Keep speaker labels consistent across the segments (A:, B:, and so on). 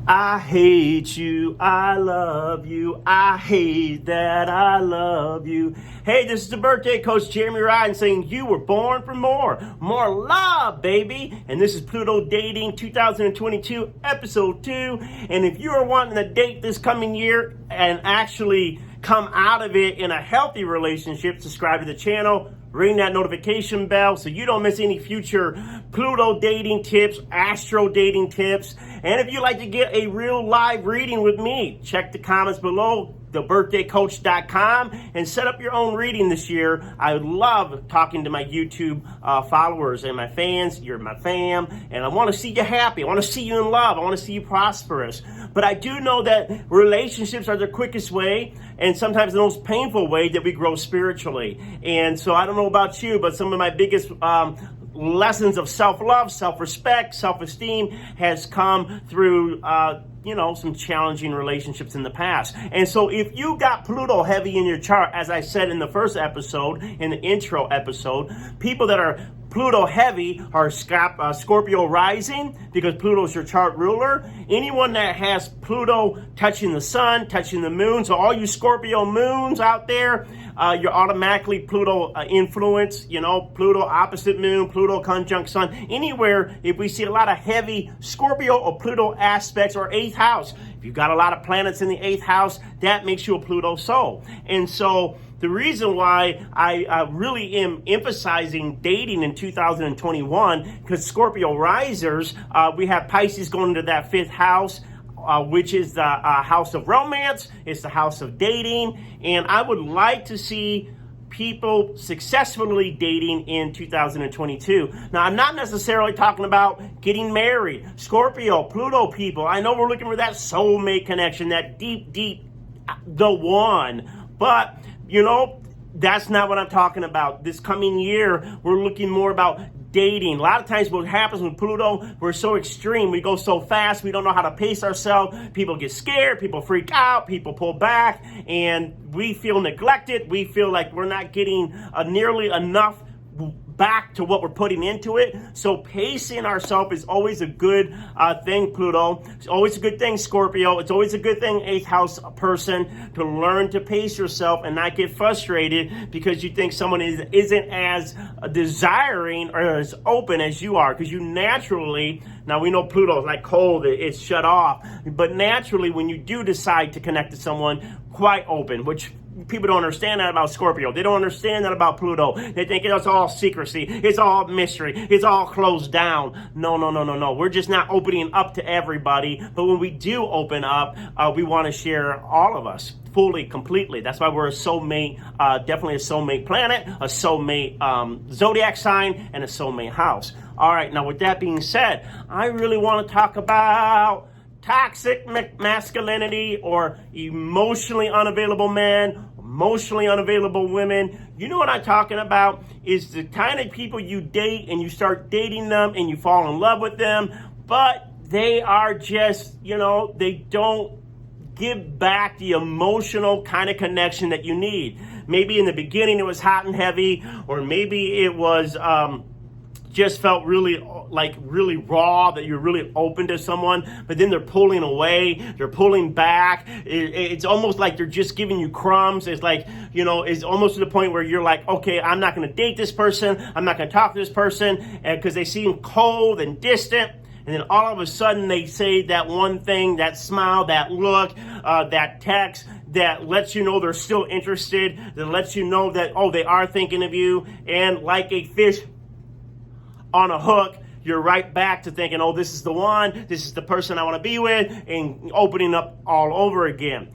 A: I hate you, I love you, I hate that I love you. Hey, this is the birthday coach, Jeremy Ryan, saying you were born for more love, baby. And this is Pluto Dating 2022, episode 2. And if you are wanting to date this coming year and actually come out of it in a healthy relationship, subscribe to the channel. Ring that notification bell so you don't miss any future Pluto dating tips, astro dating tips. And if you'd like to get a real live reading with me, check the comments below, thebirthdaycoach.com, and set up your own reading this year. I love talking to my YouTube followers and my fans. You're my fam, and I want to see you happy. I want to see you in love. I want to see you prosperous. But I do know that relationships are the quickest way, and sometimes the most painful way that we grow spiritually. And so I don't know about you, but some of my biggest lessons of self-love, self-respect, self-esteem has come through some challenging relationships in the past. And so if you got Pluto heavy in your chart, as I said in the first episode, in the intro episode, people that are Pluto heavy are Scorpio rising, because Pluto's your chart ruler. Anyone that has Pluto touching the sun, touching the moon, so all you Scorpio moons out there, you're automatically Pluto influence, Pluto opposite moon, Pluto conjunct sun. Anywhere, if we see a lot of heavy Scorpio or Pluto aspects or 8th house, if you've got a lot of planets in the 8th house, that makes you a Pluto soul. And so the reason why I really am emphasizing dating in 2021, because Scorpio risers, we have Pisces going into that 5th house, which is the house of romance. It's the house of dating. And I would like to see people successfully dating in 2022. Now, I'm not necessarily talking about getting married. Scorpio, Pluto people, I know we're looking for that soulmate connection, that deep, the one. But that's not what I'm talking about. This coming year, we're looking more about dating. A lot of times what happens with Pluto, we're so extreme. We go so fast. We don't know how to pace ourselves. People get scared. People freak out. People pull back. And we feel neglected. We feel like we're not getting nearly enough back to what we're putting into it. So pacing ourselves is always a good thing, Pluto. It's always a good thing, Scorpio. It's always a good thing, 8th house person, to learn to pace yourself and not get frustrated because you think someone isn't as desiring or as open as you are. Because you naturally, now we know Pluto is like cold, it's shut off. But naturally, when you do decide to connect to someone, quite open, which people don't understand that about Scorpio. They don't understand that about Pluto. They think it's all secrecy. It's all mystery. It's all closed down. No. We're just not opening up to everybody. But when we do open up, we want to share all of us fully, completely. That's why we're a soulmate, definitely a soulmate planet, a soulmate zodiac sign, and a soulmate house. All right, now with that being said, I really want to talk about toxic masculinity or emotionally unavailable men, emotionally unavailable women. You know what I'm talking about? Is the kind of people you date and you start dating them and you fall in love with them, but they are just, they don't give back the emotional kind of connection that you need. Maybe in the beginning it was hot and heavy, or maybe it was just felt really raw, that you're really open to someone, but then they're pulling away, they're pulling back. It's almost like they're just giving you crumbs. It's like, it's almost to the point where you're like, okay, I'm not going to date this person. I'm not going to talk to this person because they seem cold and distant. And then all of a sudden they say that one thing, that smile, that look, that text, that lets you know they're still interested, that lets you know that, they are thinking of you. And like a fish on a hook, you're right back to thinking, this is the one, this is the person I want to be with, and opening up all over again.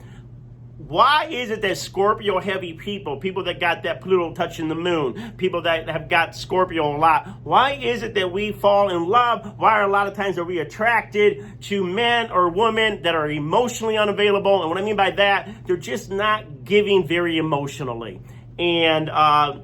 A: Why is it that Scorpio heavy people that got that Pluto touching the moon, people that have got Scorpio a lot, why is it that we fall in love? Why are a lot of times are we attracted to men or women that are emotionally unavailable? And what I mean by that, they're just not giving very emotionally. And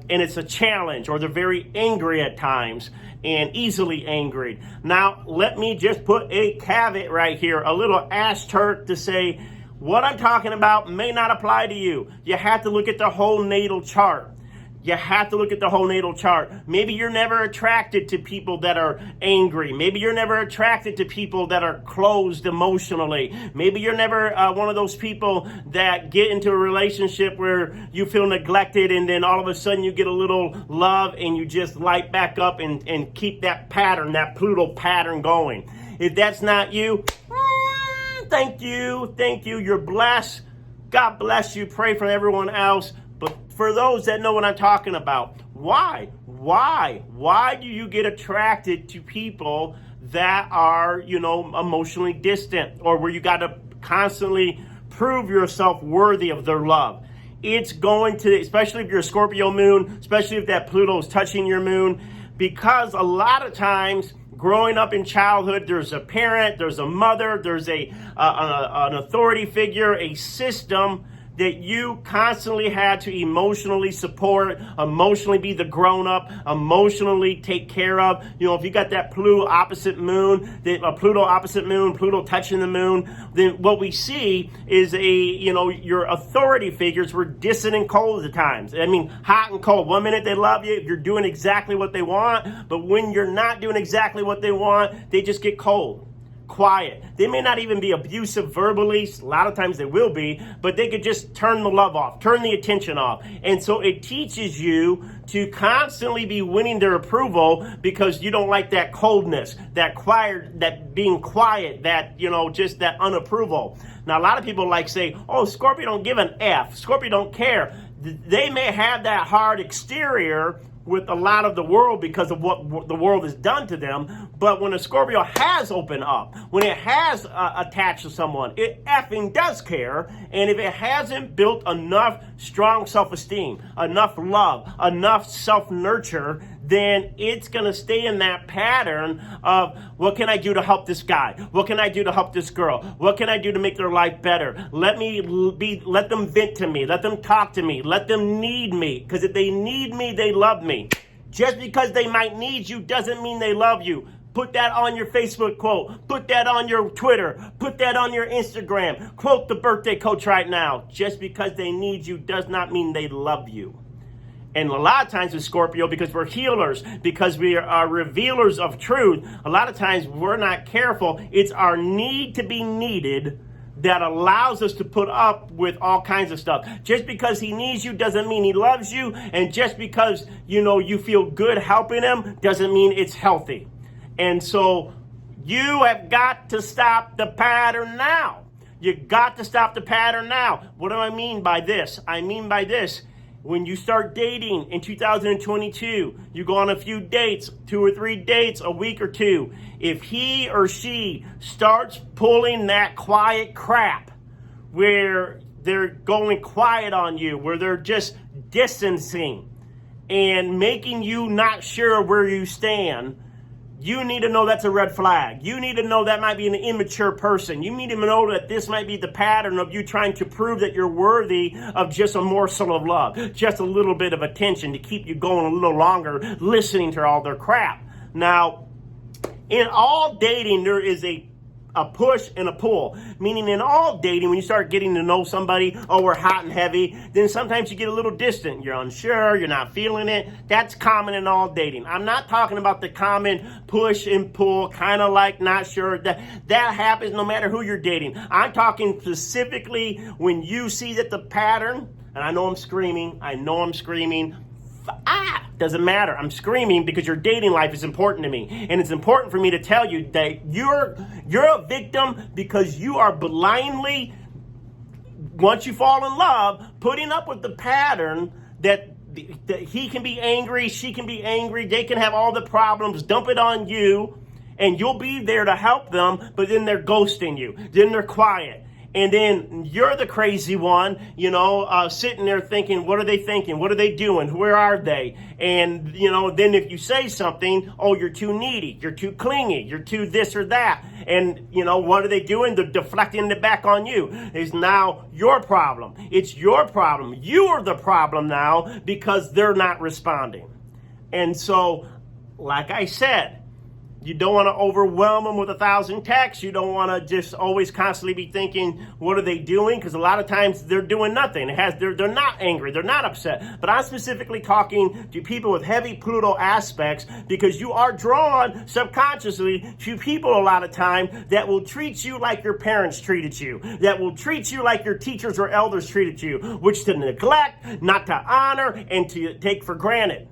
A: it's a challenge, or they're very angry at times and easily angered. Now, let me just put a caveat right here, a little asterisk to say what I'm talking about may not apply to you. You have to look at the whole natal chart. You have to look at the whole natal chart. Maybe you're never attracted to people that are angry. Maybe you're never attracted to people that are closed emotionally. Maybe you're never one of those people that get into a relationship where you feel neglected and then all of a sudden you get a little love and you just light back up and keep that pattern, that Pluto pattern going. If that's not you, thank you. You're blessed. God bless you. Pray for everyone else. But for those that know what I'm talking about, why do you get attracted to people that are, emotionally distant, or where you got to constantly prove yourself worthy of their love? It's going to, especially if you're a Scorpio moon, especially if that Pluto is touching your moon, because a lot of times growing up in childhood, there's a parent, there's a mother, there's an authority figure, a system that you constantly had to emotionally support, emotionally be the grown-up, emotionally take care of. If you got that Pluto opposite moon, Pluto touching the moon, then what we see is your authority figures were distant and cold at times. I mean, hot and cold. One minute they love you, you're doing exactly what they want, but when you're not doing exactly what they want, they just get cold. Quiet. They may not even be abusive verbally. A lot of times they will be, but they could just turn the love off, turn the attention off. And so it teaches you to constantly be winning their approval because you don't like that coldness, that quiet, that being quiet, that, just that unapproval. Now, a lot of people say, oh, Scorpio don't give an F. Scorpio don't care. They may have that hard exterior with a lot of the world because of what the world has done to them. But when a Scorpio has opened up, when it has attached to someone, it effing does care. And if it hasn't built enough strong self-esteem, enough love, enough self-nurture, then it's going to stay in that pattern of, what can I do to help this guy? What can I do to help this girl? What can I do to make their life better? Let them vent to me. Let them talk to me. Let them need me. Because if they need me, they love me. Just because they might need you doesn't mean they love you. Put that on your Facebook quote. Put that on your Twitter. Put that on your Instagram. Quote the birthday coach right now. Just because they need you does not mean they love you. And a lot of times with Scorpio, because we're healers, because we are revealers of truth, a lot of times we're not careful. It's our need to be needed that allows us to put up with all kinds of stuff. Just because he needs you doesn't mean he loves you. And just because, you feel good helping him doesn't mean it's healthy. And so you have got to stop the pattern now. You got to stop the pattern now. What do I mean by this? I mean by this. When you start dating in 2022, you go on a few dates, 2 or 3 dates, a week or two. If he or she starts pulling that quiet crap where they're going quiet on you, where they're just distancing and making you not sure where you stand, you need to know that's a red flag. You need to know that might be an immature person. You need to know that this might be the pattern of you trying to prove that you're worthy of just a morsel of love, just a little bit of attention to keep you going a little longer, listening to all their crap. Now, in all dating, there is a push and a pull. Meaning in all dating, when you start getting to know somebody, oh, we're hot and heavy, then sometimes you get a little distant. You're unsure, you're not feeling it. That's common in all dating. I'm not talking about the common push and pull, kind of like not sure. That happens no matter who you're dating. I'm talking specifically when you see that the pattern, and I know I'm screaming, doesn't matter. I'm screaming because your dating life is important to me. And it's important for me to tell you that you're a victim because you are blindly, once you fall in love, putting up with the pattern that he can be angry, she can be angry, they can have all the problems, dump it on you, and you'll be there to help them, but then they're ghosting you. Then they're quiet. And then you're the crazy one, sitting there thinking, what are they thinking? What are they doing? Where are they? And, then if you say something, oh, you're too needy. You're too clingy. You're too this or that. And, what are they doing? They're deflecting it back on you. It's now your problem. It's your problem. You are the problem now because they're not responding. And so, like I said, You don't want to overwhelm them with 1,000 texts. You don't want to just always constantly be thinking, what are they doing? Because a lot of times they're doing nothing. They're not angry. They're not upset. But I'm specifically talking to people with heavy Pluto aspects, because you are drawn subconsciously to people a lot of time that will treat you like your parents treated you, that will treat you like your teachers or elders treated you, which to neglect, not to honor, and to take for granted.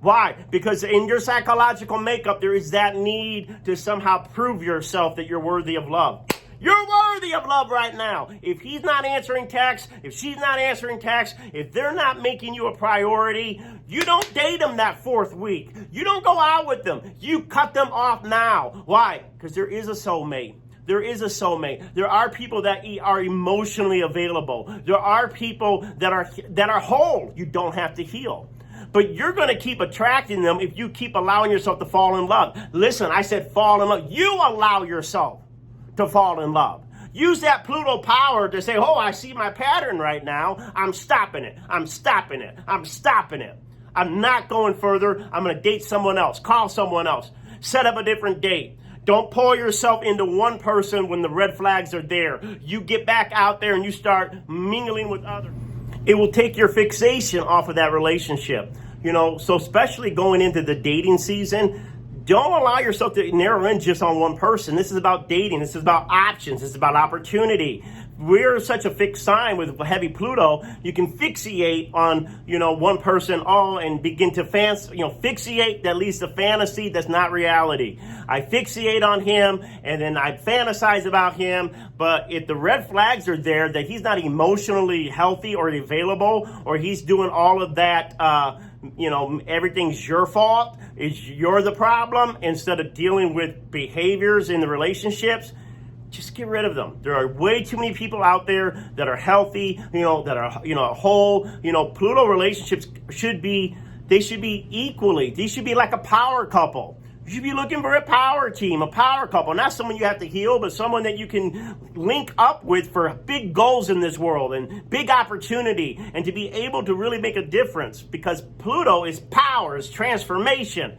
A: Why? Because in your psychological makeup, there is that need to somehow prove yourself that you're worthy of love. You're worthy of love right now. If he's not answering texts, if she's not answering texts, if they're not making you a priority, you don't date them that 4th week. You don't go out with them. You cut them off now. Why? Because there is a soulmate. There is a soulmate. There are people that are emotionally available. There are people that are whole. You don't have to heal. But you're going to keep attracting them if you keep allowing yourself to fall in love. Listen, I said fall in love. You allow yourself to fall in love. Use that Pluto power to say, oh, I see my pattern right now. I'm stopping it. I'm stopping it. I'm stopping it. I'm not going further. I'm going to date someone else. Call someone else. Set up a different date. Don't pull yourself into one person when the red flags are there. You get back out there and you start mingling with others. It will take your fixation off of that relationship. So especially going into the dating season, don't allow yourself to narrow in just on one person. This is about dating. This is about options. This is about opportunity. We're such a fixed sign with heavy Pluto. You can fixate on, one person and begin to fixate that leads to fantasy that's not reality. I fixate on him and then I fantasize about him. But if the red flags are there that he's not emotionally healthy or available, or he's doing all of that, everything's your fault, you're the problem, instead of dealing with behaviors in the relationships, just get rid of them. There are way too many people out there that are healthy, that are, whole. Pluto relationships should be equally. These should be like a power couple. You should be looking for a power team, a power couple. Not someone you have to heal, but someone that you can link up with for big goals in this world and big opportunity, and to be able to really make a difference, because Pluto is power, is transformation.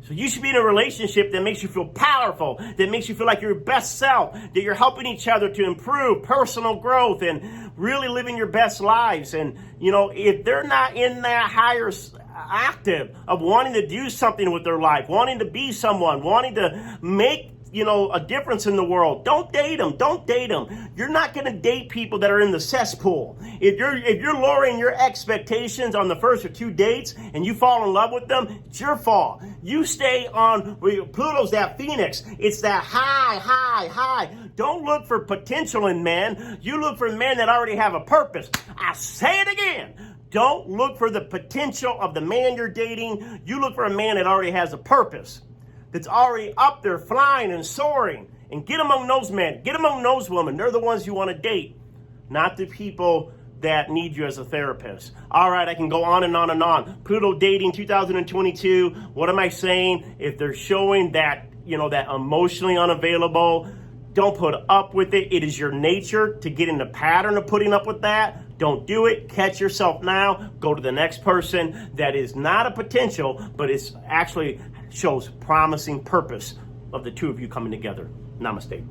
A: So you should be in a relationship that makes you feel powerful, that makes you feel like your best self, that you're helping each other to improve personal growth and really living your best lives. And, if they're not in that higher active of wanting to do something with their life, wanting to be someone, wanting to make a difference in the world, don't date them. Don't date them. You're not going to date people that are in the cesspool. If you're lowering your expectations on the first or 2 dates and you fall in love with them, it's your fault. You stay on Pluto's that phoenix. It's that high, high, high. Don't look for potential in men. You look for men that already have a purpose. I say it again. Don't look for the potential of the man you're dating. You look for a man that already has a purpose, that's already up there flying and soaring. And get among those men. Get among those women. They're the ones you want to date, not the people that need you as a therapist. All right, I can go on and on and on. Pluto dating 2022. What am I saying? If they're showing that, that emotionally unavailable, don't put up with it. It is your nature to get in the pattern of putting up with that. Don't do it. Catch yourself now. Go to the next person that is not a potential, but it's actually shows promising purpose of the two of you coming together. Namaste.